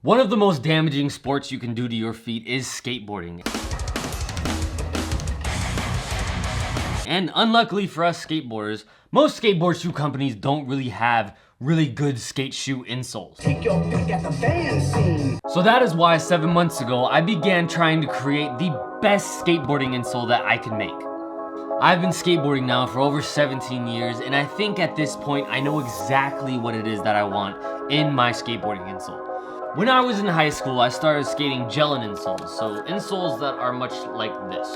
One of the most damaging sports you can do to your feet is skateboarding. And unluckily for us skateboarders, most skateboard shoe companies don't really have really good skate shoe insoles. Take your pick at the band scene. So that is why 7 months ago, I began trying to create the best skateboarding insole that I can make. I've been skateboarding now for over 17 years, and I think at this point, I know exactly what it is that I want in my skateboarding insole. When I was in high school, I started skating gel-in insoles, so insoles that are much like this.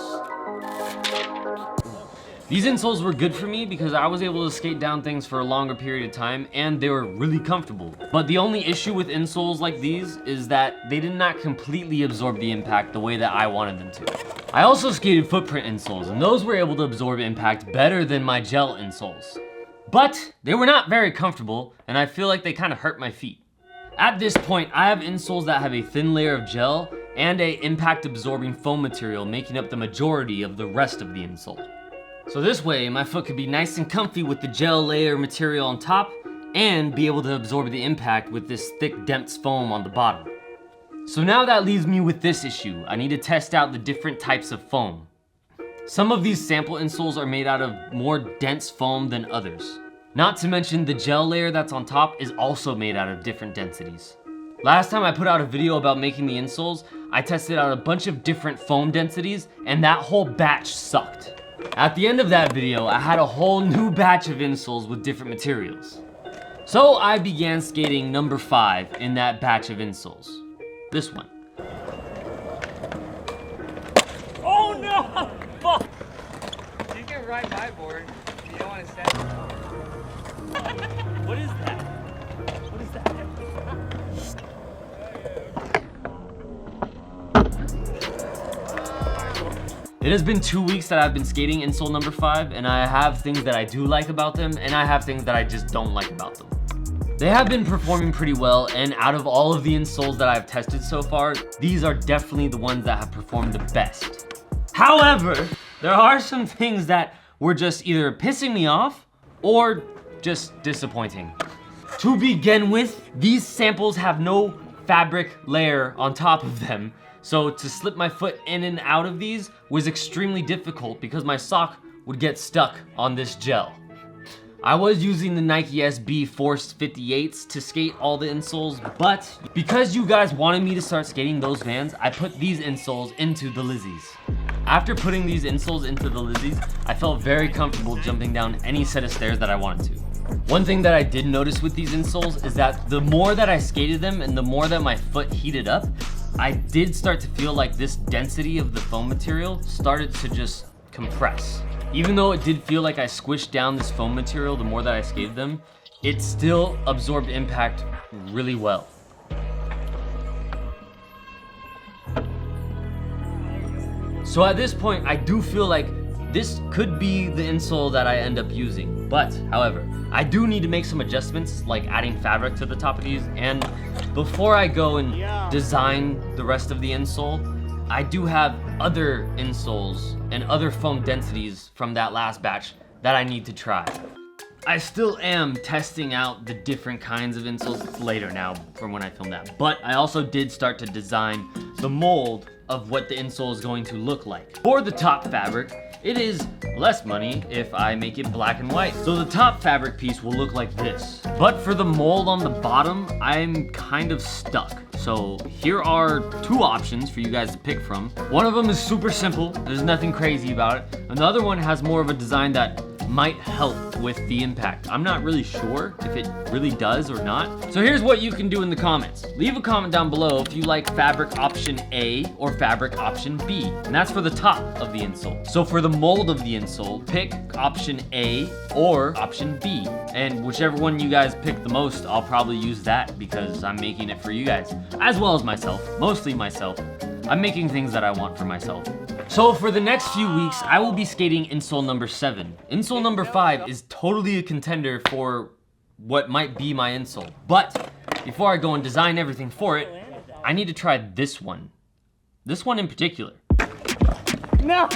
These insoles were good for me because I was able to skate down things for a longer period of time and they were really comfortable. But the only issue with insoles like these is that they did not completely absorb the impact the way that I wanted them to. I also skated footprint insoles and those were able to absorb impact better than my gel insoles. But they were not very comfortable and I feel like they kind of hurt my feet. At this point, I have insoles that have a thin layer of gel and a impact absorbing foam material making up the majority of the rest of the insole. So this way, my foot could be nice and comfy with the gel layer material on top and be able to absorb the impact with this thick dense foam on the bottom. So now that leaves me with this issue. I need to test out the different types of foam. Some of these sample insoles are made out of more dense foam than others. Not to mention the gel layer that's on top is also made out of different densities. Last time I put out a video about making the insoles, I tested out a bunch of different foam densities and that whole batch sucked. At the end of that video, I had a whole new batch of insoles with different materials. So I began skating number 5 in that batch of insoles. This one. Oh no! Fuck! You can ride my board. You don't want to stand. What is that? What is that? It has been 2 weeks that I've been skating insole number 5, and I have things that I do like about them, and I have things that I just don't like about them. They have been performing pretty well, and out of all of the insoles that I've tested so far, these are definitely the ones that have performed the best. However, there are some things that were just either pissing me off or just disappointing. To begin with, these samples have no fabric layer on top of them, so to slip my foot in and out of these was extremely difficult because my sock would get stuck on this gel. I was using the Nike SB Force 58s to skate all the insoles, but because you guys wanted me to start skating those Vans, I put these insoles into the Lizzies. After putting these insoles into the Lizzies, I felt very comfortable jumping down any set of stairs that I wanted to. One thing that I did notice with these insoles is that the more that I skated them and the more that my foot heated up, I did start to feel like this density of the foam material started to just compress. Even though it did feel like I squished down this foam material the more that I skated them, it still absorbed impact really well. So at this point, I do feel like this could be the insole that I end up using. But, however, I do need to make some adjustments, like adding fabric to the top of these. And before I go and design the rest of the insole, I do have other insoles and other foam densities from that last batch that I need to try. I still am testing out the different kinds of insoles. It's later now from when I filmed that. But I also did start to design the mold of what the insole is going to look like. For the top fabric, it is less money if I make it black and white. So the top fabric piece will look like this. But for the mold on the bottom, I'm kind of stuck. So here are 2 options for you guys to pick from. One of them is super simple. There's nothing crazy about it. And the other one has more of a design that might help with the impact. I'm not really sure if it really does or not. So here's what you can do in the comments. Leave a comment down below if you like fabric option A or fabric option B. And that's for the top of the insole. So for the mold of the insole, pick option A or option B. And whichever one you guys pick the most, I'll probably use that because I'm making it for you guys, as well as myself, mostly myself. I'm making things that I want for myself. So for the next few weeks, I will be skating insole number 7. Insole number 5 is totally a contender for what might be my insole. But before I go and design everything for it, I need to try this one. This one in particular. No!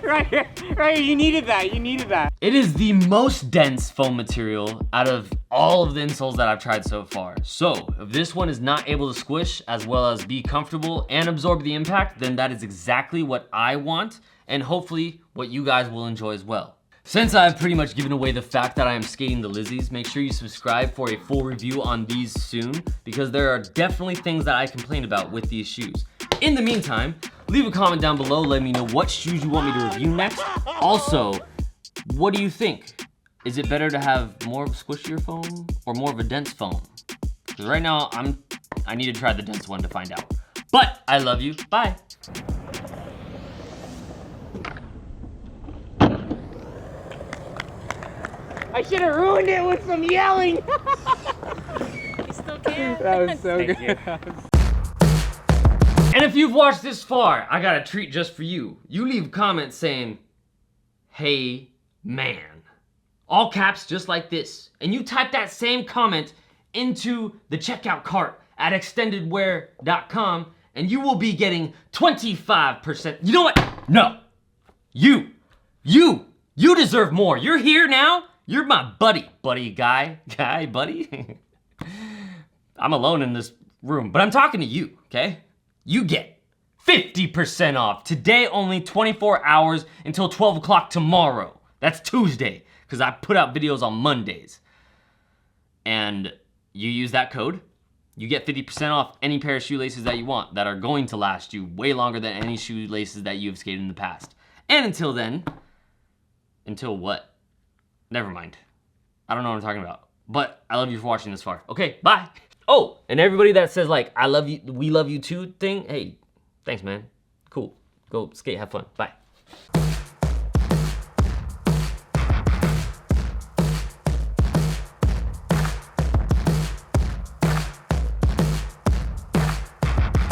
Right here, right here. You needed that. You needed that. It is the most dense foam material out of all of the insoles that I've tried so far. So if this one is not able to squish as well as be comfortable and absorb the impact, then that is exactly what I want and hopefully what you guys will enjoy as well. Since I've pretty much given away the fact that I am skating the Lizzies, make sure you subscribe for a full review on these soon because there are definitely things that I complain about with these shoes. In the meantime, leave a comment down below, let me know what shoes you want me to review next. Also, what do you think? Is it better to have more of a squishier foam or more of a dense foam? Because right now, I need to try the dense one to find out. But I love you, bye. I should have ruined it with some yelling. You still can. That was so Thank good. you. And if you've watched this far, I got a treat just for you. You leave a comment saying, "Hey, man." All caps just like this. And you type that same comment into the checkout cart at extendedwear.com and you will be getting 25%. You know what? No. You deserve more. You're here now. You're my buddy, buddy. I'm alone in this room, but I'm talking to you, okay? You get 50% off. Today, only 24 hours until 12 o'clock tomorrow. That's Tuesday, because I put out videos on Mondays. And you use that code, you get 50% off any pair of shoelaces that you want that are going to last you way longer than any shoelaces that you've skated in the past. And until then, until what? Never mind. I don't know what I'm talking about. But I love you for watching this far. Okay, bye. Oh, and everybody that says like, I love you, we love you too thing, hey, thanks man. Cool. Go skate, have fun. Bye.